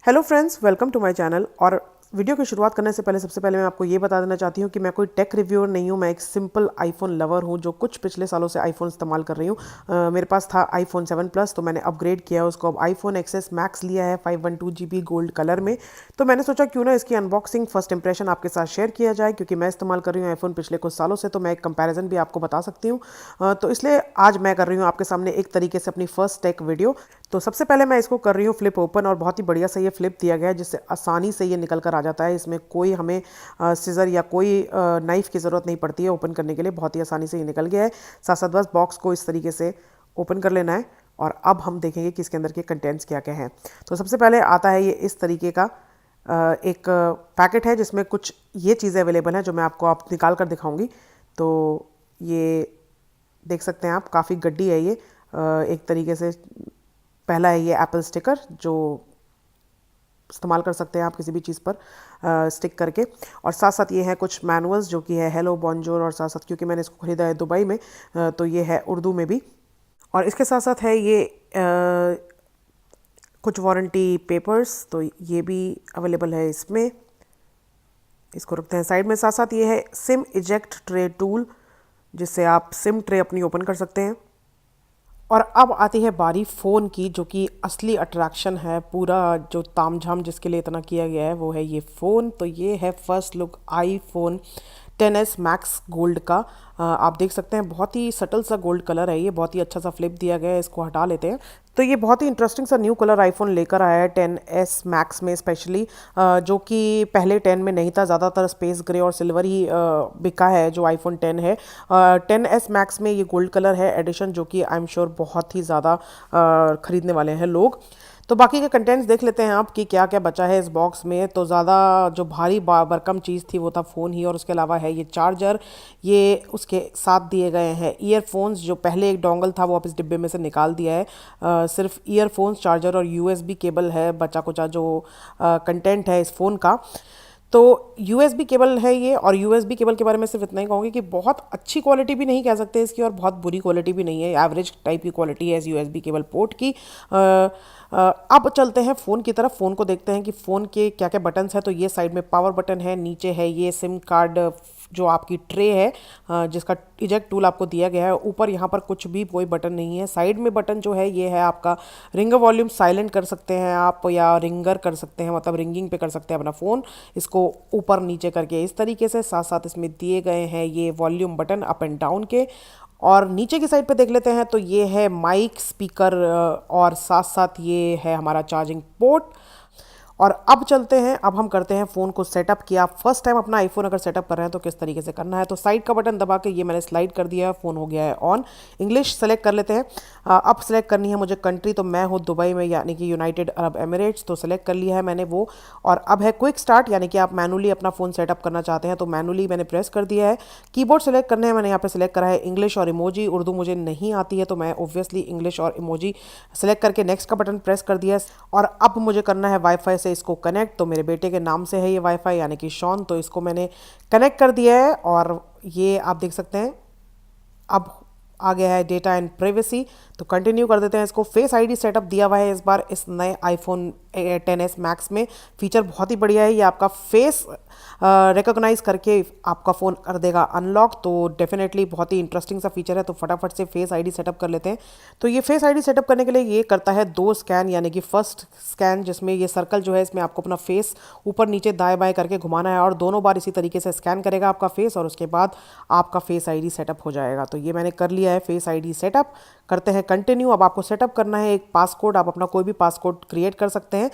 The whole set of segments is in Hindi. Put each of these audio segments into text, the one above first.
Hello friends, welcome to my channel. और वीडियो की शुरुआत करने से पहले सबसे पहले मैं आपको ये बता देना चाहती हूँ कि मैं कोई टेक रिव्यूअर नहीं हूँ। मैं एक सिंपल आईफोन लवर हूँ जो कुछ पिछले सालों से आईफोन इस्तेमाल कर रही हूँ। मेरे पास था आईफोन 7 प्लस, तो मैंने अपग्रेड किया उसको। अब आईफोन एक्सेस मैक्स लिया है 512 GB गोल्ड कलर में। तो मैंने सोचा क्यों ना इसकी अनबॉक्सिंग फर्स्ट इंप्रेशन आपके साथ शेयर किया जाए, क्योंकि मैं इस्तेमाल कर रही हूँ आईफोन पिछले कुछ सालों से, तो मैं एक कंपैरिजन भी आपको बता सकती हूँ। तो इसलिए आज मैं कर रही हूँ आपके सामने एक तरीके से अपनी फर्स्ट टेक वीडियो। तो सबसे पहले मैं इसको कर रही हूँ फ्लिप ओपन, और बहुत ही बढ़िया से ये फ्लिप दिया गया है जिससे आसानी से ये निकल कर आ जाता है। इसमें कोई हमें सीजर या कोई नाइफ की ज़रूरत नहीं पड़ती है ओपन करने के लिए, बहुत ही आसानी से ये निकल गया है। साथ साथ बस बॉक्स को इस तरीके से ओपन कर लेना है। और अब हम देखेंगे कि इसके अंदर के कंटेंट्स क्या क्या हैं। तो सबसे पहले आता है ये इस तरीके का एक पैकेट है जिसमें कुछ ये चीज़ें अवेलेबल हैं जो मैं आपको आप निकाल कर दिखाऊंगी। तो ये देख सकते हैं आप, काफ़ी गड्डी है ये। एक तरीके से पहला है ये एप्पल स्टिकर जो इस्तेमाल कर सकते हैं आप किसी भी चीज़ पर स्टिक करके। और साथ साथ ये है कुछ मैनुअल्स जो कि है हेलो बॉन्जोर, और साथ साथ क्योंकि मैंने इसको ख़रीदा है दुबई में तो ये है उर्दू में भी। और इसके साथ साथ है ये कुछ वारंटी पेपर्स, तो ये भी अवेलेबल है इसमें। इसको रखते हैं साइड में। साथ साथ ये है सिम इजेक्ट ट्रे टूल, जिससे आप सिम ट्रे अपनी ओपन कर सकते हैं। और अब आती है बारी फ़ोन की, जो कि असली अट्रैक्शन है। पूरा जो तामझाम जिसके लिए इतना किया गया है वो है ये फ़ोन। तो ये है first look iPhone 10s max gold का। आप देख सकते हैं बहुत ही सटल सा गोल्ड कलर है ये, बहुत ही अच्छा सा फ्लिप दिया गया है। इसको हटा लेते हैं। तो ये बहुत ही इंटरेस्टिंग सा न्यू कलर आईफोन लेकर आया है 10s मैक्स में स्पेशली, जो कि पहले 10 में नहीं था। ज़्यादातर स्पेस ग्रे और सिल्वर ही बिका है जो आईफोन 10 है। 10s मैक्स में ये गोल्ड कलर है एडिशन, जो कि आई एम श्योर बहुत ही ज़्यादा खरीदने वाले हैं लोग। तो बाकी के कंटेंट्स देख लेते हैं आप कि क्या क्या बचा है इस बॉक्स में। तो ज़्यादा जो भारी भरकम चीज़ थी वो था फ़ोन ही, और उसके अलावा है ये चार्जर। ये उसके साथ दिए गए हैं ईयरफोन्स, जो पहले एक डोंगल था वो आप इस डिब्बे में से निकाल दिया है। सिर्फ ईयरफोन्स, चार्जर और यूएसबी केबल है बचा कुचा जो कंटेंट है इस फ़ोन का। तो यूएसबी केबल है ये, और यूएसबी केबल के बारे में सिर्फ इतना ही कहूँगी कि बहुत अच्छी क्वालिटी भी नहीं कह सकते इसकी, और बहुत बुरी क्वालिटी भी नहीं है। एवरेज टाइप की क्वालिटी है इस यूएसबी केबल पोर्ट की। अब चलते हैं फ़ोन की तरफ। फ़ोन को देखते हैं कि फ़ोन के क्या क्या बटन्स हैं। तो ये साइड में पावर बटन है, नीचे है ये सिम कार्ड जो आपकी ट्रे है जिसका इजेक्ट टूल आपको दिया गया है। ऊपर यहाँ पर कुछ भी कोई बटन नहीं है। साइड में बटन जो है ये है आपका रिंगर वॉल्यूम, साइलेंट कर सकते हैं आप या रिंगर कर सकते हैं, मतलब रिंगिंग पे कर सकते हैं अपना फ़ोन, इसको ऊपर नीचे करके इस तरीके से। साथ साथ इसमें दिए गए हैं ये volume button up and down के। और नीचे की साइड पे देख लेते हैं तो ये है माइक, स्पीकर, और साथ साथ ये है हमारा चार्जिंग पोर्ट। और अब चलते हैं, अब हम करते हैं फ़ोन को सेटअप। किया फर्स्ट टाइम अपना आईफोन अगर सेटअप कर रहे हैं तो किस तरीके से करना है। तो साइड का बटन दबा के ये मैंने स्लाइड कर दिया है, फ़ोन हो गया है ऑन। इंग्लिश सेलेक्ट कर लेते हैं। अब सेलेक्ट करनी है मुझे कंट्री, तो मैं हूँ दुबई में, यानी कि यूनाइटेड अरब एमिरेट्स, तो सेलेक्ट कर लिया है मैंने वो। और अब है क्विक स्टार्ट, यानी कि आप मैनुअली अपना फ़ोन सेटअप करना चाहते हैं तो मैनुअली मैंने प्रेस कर दिया है। कीबोर्ड सेलेक्ट करने हैं, मैंने यहाँ पे सेलेक्ट करा है इंग्लिश और इमोजी। उर्दू मुझे नहीं आती है तो मैं ऑब्वियसली इंग्लिश और इमोजी सेलेक्ट करके नेक्स्ट का बटन प्रेस कर दिया है। और अब मुझे करना है वाईफाई से इसको कनेक्ट। तो मेरे बेटे के नाम से है ये वाईफाई, यानी कि शॉन, तो इसको मैंने कनेक्ट कर दिया है। और ये आप देख सकते हैं अब आ गया है डेटा एंड प्राइवेसी। तो कंटिन्यू कर देते हैं इसको। फेस आईडी सेटअप दिया हुआ है इस बार इस नए आईफोन 10s मैक्स में। फीचर बहुत ही बढ़िया है, ये आपका फेस रिकॉग्नाइज करके आपका फ़ोन कर देगा अनलॉक। तो डेफिनेटली बहुत ही इंटरेस्टिंग सा फीचर है। तो फटाफट से फेस आईडी सेटअप कर लेते हैं। तो ये फेस आईडी सेटअप करने के लिए ये करता है 2 स्कैन, यानी कि फर्स्ट स्कैन जिसमें ये सर्कल जो है इसमें आपको अपना फेस ऊपर नीचे दाएं बाएं करके घुमाना है, और दोनों बार इसी तरीके से स्कैन करेगा आपका फेस, और उसके बाद आपका फेस आईडी सेटअप हो जाएगा। तो ये मैंने कर लिया है फेस आईडी सेटअप। करते हैं कंटिन्यू। अब आपको सेटअप करना है एक पासकोड, आप अपना कोई भी पासकोड क्रिएट कर सकते हैं,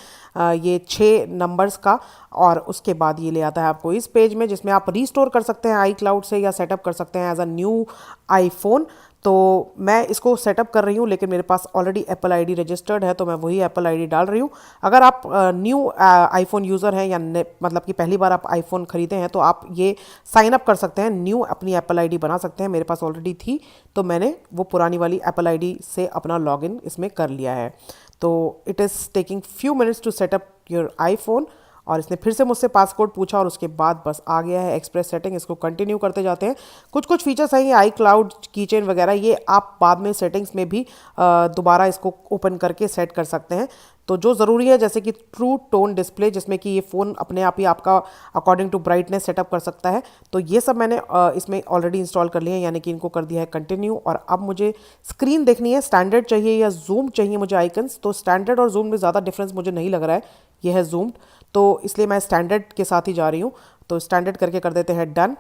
ये 6 नंबर्स का। और उसके बाद ये ले आता है आपको इस पेज में, जिसमें आप रीस्टोर कर सकते हैं आई क्लाउड से, या सेटअप कर सकते हैं एज अ न्यू आईफोन। तो मैं इसको सेटअप कर रही हूँ, लेकिन मेरे पास ऑलरेडी एप्पल आईडी रजिस्टर्ड है तो मैं वही एप्पल आईडी डाल रही हूँ। अगर आप न्यू आईफोन यूज़र हैं, या मतलब कि पहली बार आप आईफोन ख़रीदे हैं, तो आप ये साइन अप कर सकते हैं, न्यू अपनी एप्पल आईडी बना सकते हैं। मेरे पास ऑलरेडी थी तो मैंने वो पुरानी वाली एप्पल आईडी से अपना लॉगिन इसमें कर लिया है। तो it is taking few minutes to set up your iPhone. और इसने फिर से मुझसे पासकोड पूछा, और उसके बाद बस आ गया है एक्सप्रेस सेटिंग। इसको कंटिन्यू करते जाते हैं। कुछ कुछ फीचर्स हैं ये आई क्लाउड, कीचेन वगैरह, ये आप बाद में सेटिंग्स में भी दोबारा इसको ओपन करके सेट कर सकते हैं। तो जो ज़रूरी है जैसे कि ट्रू टोन डिस्प्ले, जिसमें कि ये फ़ोन अपने आप ही आपका अकॉर्डिंग टू ब्राइटनेस सेटअप कर सकता है। तो ये सब मैंने इसमें ऑलरेडी इंस्टॉल कर लिया है, यानी कि इनको कर दिया है कंटिन्यू। और अब मुझे स्क्रीन देखनी है, स्टैंडर्ड चाहिए या जूम चाहिए मुझे आइकन्स। तो स्टैंडर्ड और जूम में ज़्यादा डिफरेंस मुझे नहीं लग रहा है, ये है जूम्ड, तो इसलिए मैं स्टैंडर्ड के साथ ही जा रही हूँ। तो स्टैंडर्ड करके कर देते हैं डन,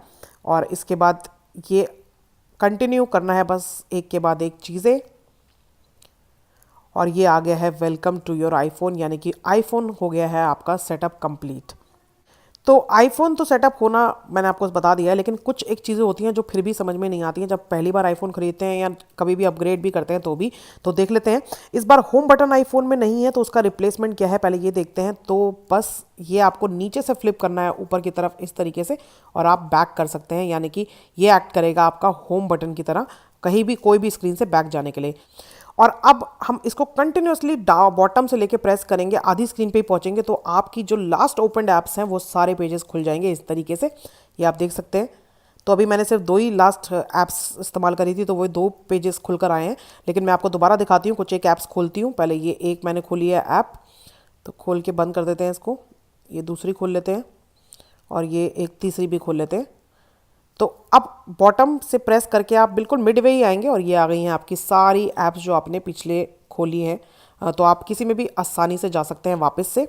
और इसके बाद ये कंटिन्यू करना है बस एक के बाद एक चीज़ें। और ये आ गया है वेलकम टू योर आईफोन, यानी कि आईफोन हो गया है आपका सेटअप कंप्लीट। तो आईफोन तो सेटअप होना मैंने आपको बता दिया है, लेकिन कुछ एक चीज़ें होती हैं जो फिर भी समझ में नहीं आती हैं जब पहली बार आईफोन खरीदते हैं या कभी भी अपग्रेड भी करते हैं तो भी। तो देख लेते हैं। इस बार होम बटन आईफोन में नहीं है, तो उसका रिप्लेसमेंट क्या है पहले ये देखते हैं। तो बस ये आपको नीचे से फ्लिप करना है ऊपर की तरफ इस तरीके से, और आप बैक कर सकते हैं, यानी कि ये एक्ट करेगा आपका होम बटन की तरह कहीं भी कोई भी स्क्रीन से बैक जाने के लिए। और अब हम इसको कंटिन्यूसली बॉटम से लेके प्रेस करेंगे, आधी स्क्रीन पे ही पहुंचेंगे, तो आपकी जो लास्ट ओपन ऐप्स हैं वो सारे पेजेस खुल जाएंगे इस तरीके से, ये आप देख सकते हैं। तो अभी मैंने सिर्फ 2 ही लास्ट ऐप्स इस्तेमाल करी थी, तो वो 2 पेजेस खुलकर आए हैं। लेकिन मैं आपको दोबारा दिखाती हूँ, कुछ एक ऐप्स खोलती हूँ। पहले ये एक मैंने खोली है ऐप, तो खोल के बंद कर देते हैं इसको। ये दूसरी खोल लेते हैं, और ये एक तीसरी भी खोल लेते हैं। तो अब बॉटम से प्रेस करके आप बिल्कुल मिडवे ही आएंगे, और ये आ गई हैं आपकी सारी ऐप्स जो आपने पिछले खोली हैं। तो आप किसी में भी आसानी से जा सकते हैं वापस से।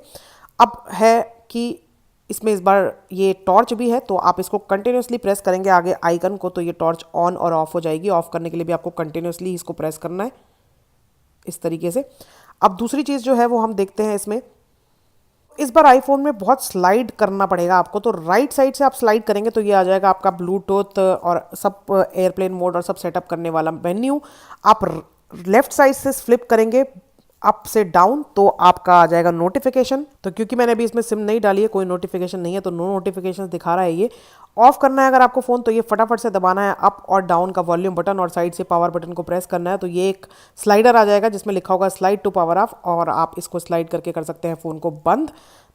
अब है कि इसमें इस बार ये टॉर्च भी है, तो आप इसको कंटिन्यूसली प्रेस करेंगे आगे आइकन को, तो ये टॉर्च ऑन और ऑफ हो जाएगी। ऑफ करने के लिए भी आपको कंटिन्यूसली इसको प्रेस करना है इस तरीके से। अब दूसरी चीज़ जो है वो हम देखते हैं इसमें। इस बार आईफोन में बहुत स्लाइड करना पड़ेगा आपको, तो राइट साइड से आप स्लाइड करेंगे तो ये आ जाएगा आपका ब्लूटूथ और सब एयरप्लेन मोड और सब सेटअप करने वाला मेन्यू। आप लेफ्ट साइड से फ्लिप करेंगे अप से डाउन तो आपका आ जाएगा नोटिफिकेशन। तो क्योंकि मैंने अभी इसमें सिम नहीं डाली है, कोई नोटिफिकेशन नहीं है, तो नो नोटिफिकेशन दिखा रहा है ये। ऑफ करना है अगर आपको फ़ोन, तो ये फटाफट से दबाना है अप और डाउन का वॉल्यूम बटन, और साइड से पावर बटन को प्रेस करना है, तो ये एक स्लाइडर आ जाएगा जिसमें लिखा होगा स्लाइड टू पावर ऑफ, और आप इसको स्लाइड करके कर सकते हैं फ़ोन को बंद।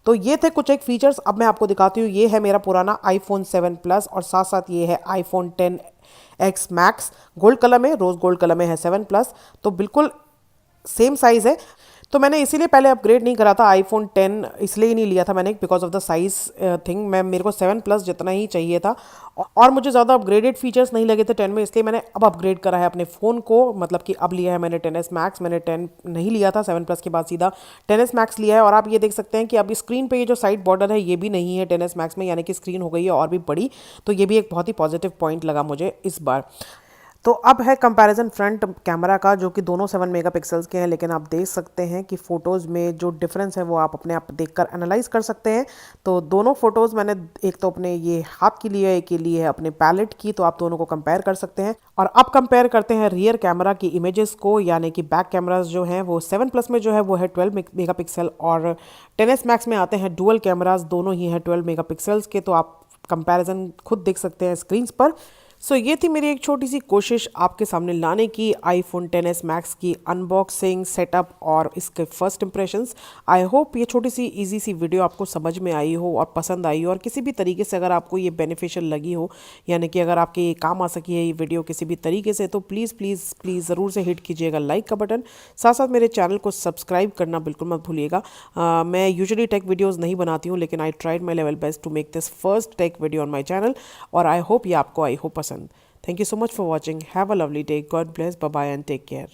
तो ये थे कुछ एक फीचर्स। अब मैं आपको दिखाती हूँ। ये है मेरा पुराना आईफोन 7 प्लस, और साथ साथ ये है iPhone 10X max gold colour में, रोज़ गोल्ड कलर में है 7 प्लस, तो बिल्कुल सेम साइज़ है। तो मैंने इसीलिए पहले अपग्रेड नहीं करा था आईफोन 10, इसलिए ही नहीं लिया था मैंने, because of the size thing. मेरे को 7 प्लस जितना ही चाहिए था, और मुझे ज़्यादा अपग्रेडेड फीचर्स नहीं लगे थे 10 में, इसलिए मैंने अब अपग्रेड करा है अपने फ़ोन को। मतलब कि अब लिया है मैंने 10S मैक्स। मैंने 10 नहीं लिया था, 7 प्लस के बाद सीधा 10S मैक्स लिया है। और आप ये देख सकते हैं कि अब स्क्रीन पर ये जो साइड बॉर्डर है ये भी नहीं है 10S मैक्स में, यानी कि स्क्रीन हो गई है और भी बड़ी। तो ये भी एक बहुत ही पॉजिटिव पॉइंट लगा मुझे इस बार। तो अब है कंपैरिजन फ्रंट कैमरा का, जो कि दोनों 7 मेगापिक्सल्स के हैं, लेकिन आप देख सकते हैं कि फ़ोटोज़ में जो डिफरेंस है वो आप अपने आप देखकर एनालाइज कर सकते हैं। तो दोनों फ़ोटोज़ मैंने एक तो अपने ये हाथ की लिए है, एक के लिए है अपने पैलेट की, तो आप दोनों को कंपेयर कर सकते हैं। और अब कंपेयर करते हैं रियर कैमरा की इमेजेस को, यानी कि बैक कैमराज जो हैं वो 7 प्लस में जो है वो है 12 मेगापिक्सल, और 10S मैक्स में आते हैं डुअल कैमराज, दोनों ही हैं 12 मेगापिक्सल्स के। तो आप कंपैरिजन खुद देख सकते हैं स्क्रीन्स पर। सो ये थी मेरी एक छोटी सी कोशिश आपके सामने लाने की, आईफोन 10S मैक्स की अनबॉक्सिंग, सेटअप और इसके फर्स्ट इंप्रेशंस। आई होप ये छोटी सी इजी सी वीडियो आपको समझ में आई हो और पसंद आई हो, और किसी भी तरीके से अगर आपको ये बेनिफिशियल लगी हो, यानी कि अगर आपके ये काम आ सकी है ये वीडियो किसी भी तरीके से, तो प्लीज़ प्लीज़ प्लीज़ ज़रूर से हिट कीजिएगा लाइक का बटन। साथ साथ मेरे चैनल को सब्सक्राइब करना बिल्कुल मत भूलिएगा। मैं यूजुअली टेक वीडियोज़ नहीं बनाती हूँ, लेकिन I tried my level best to make this first tech video on my channel, और आई होप ये आपको पसंद। Thank you so much for watching. Have a lovely day. God bless. Bye bye and take care.